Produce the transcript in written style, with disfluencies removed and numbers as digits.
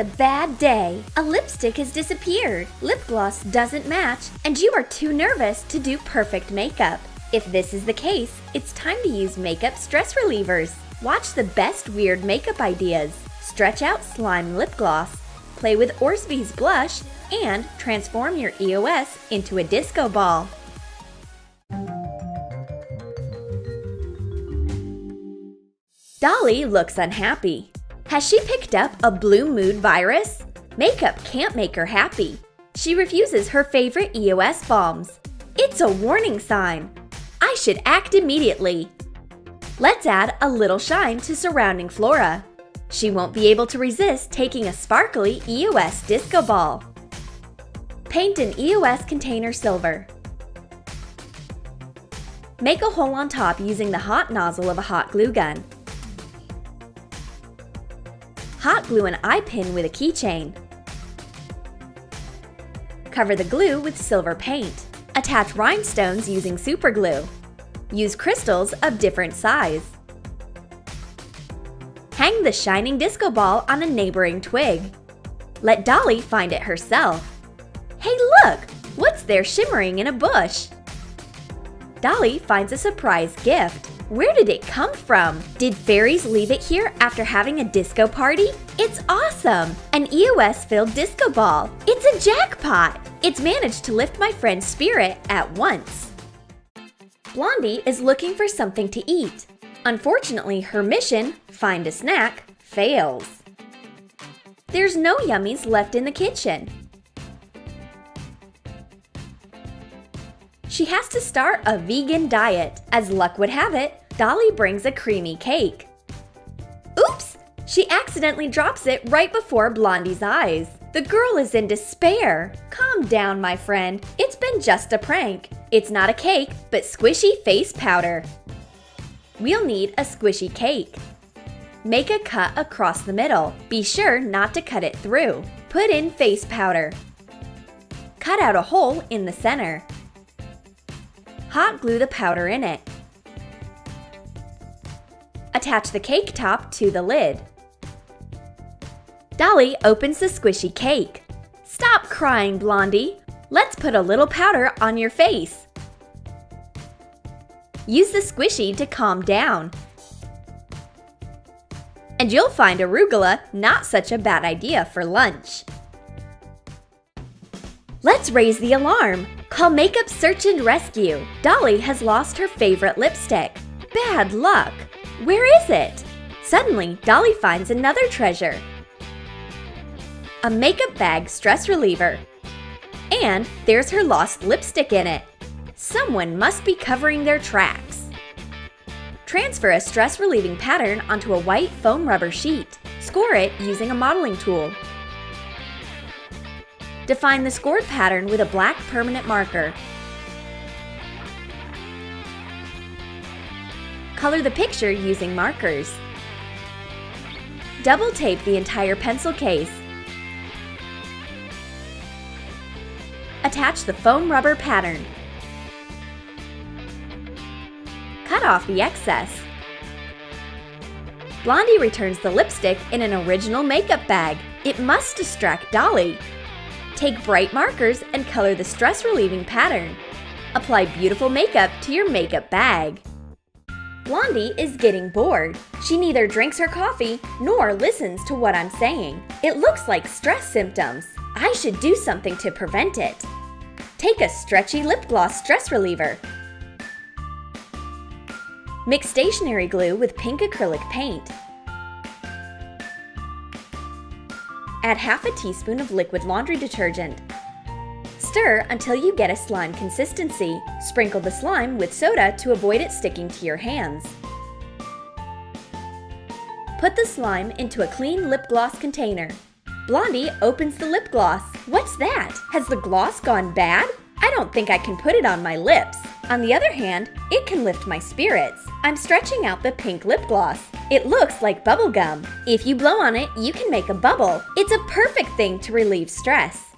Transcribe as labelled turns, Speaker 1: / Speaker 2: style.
Speaker 1: a bad day. A lipstick has disappeared, lip gloss doesn't match, and you are too nervous to do perfect makeup. If this is the case, it's time to use makeup stress relievers. Watch the best weird makeup ideas. Stretch out slime lip gloss, play with Orsby's blush, and transform your EOS into a disco ball. Dolly looks unhappy. Has she picked up a blue mood virus? Makeup can't make her happy. She refuses her favorite EOS balms. It's a warning sign. I should act immediately. Let's add a little shine to surrounding flora. She won't be able to resist taking a sparkly EOS disco ball. Paint an EOS container silver. Make a hole on top using the hot nozzle of a hot glue gun. Hot glue an eye pin with a keychain. Cover the glue with silver paint. Attach rhinestones using super glue. Use crystals of different size. Hang the shining disco ball on a neighboring twig. Let Dolly find it herself. Hey look! What's there shimmering in a bush? Dolly finds a surprise gift. Where did it come from? Did fairies leave it here after having a disco party? It's awesome! An EOS-filled disco ball. It's a jackpot! It's managed to lift my friend's spirit at once. Blondie is looking for something to eat. Unfortunately, her mission, find a snack, fails. There's no yummies left in the kitchen. She has to start a vegan diet. As luck would have it, Dolly brings a creamy cake. Oops! She accidentally drops it right before Blondie's eyes. The girl is in despair. Calm down, my friend. It's been just a prank. It's not a cake, but squishy face powder. We'll need a squishy cake. Make a cut across the middle. Be sure not to cut it through. Put in face powder. Cut out a hole in the center. Hot glue the powder in it. Attach the cake top to the lid. Dolly opens the squishy cake. Stop crying, Blondie. Let's put a little powder on your face. Use the squishy to calm down. And you'll find arugula not such a bad idea for lunch. Let's raise the alarm. Call Makeup Search and Rescue. Dolly has lost her favorite lipstick. Bad luck. Where is it? Suddenly, Dolly finds another treasure. A makeup bag stress reliever. And there's her lost lipstick in it. Someone must be covering their tracks. Transfer a stress relieving pattern onto a white foam rubber sheet. Score it using a modeling tool. Define the scored pattern with a black permanent marker. Color the picture using markers. Double tape the entire pencil case. Attach the foam rubber pattern. Cut off the excess. Blondie returns the lipstick in an original makeup bag. It must distract Dolly. Take bright markers and color the stress-relieving pattern. Apply beautiful makeup to your makeup bag. Blondie is getting bored. She neither drinks her coffee nor listens to what I'm saying. It looks like stress symptoms. I should do something to prevent it. Take a stretchy lip gloss stress reliever. Mix stationery glue with pink acrylic paint. Add half a teaspoon of liquid laundry detergent. Stir until you get a slime consistency. Sprinkle the slime with soda to avoid it sticking to your hands. Put the slime into a clean lip gloss container. Blondie opens the lip gloss. What's that? Has the gloss gone bad? I don't think I can put it on my lips. On the other hand, it can lift my spirits. I'm stretching out the pink lip gloss. It looks like bubble gum. If you blow on it, you can make a bubble. It's a perfect thing to relieve stress.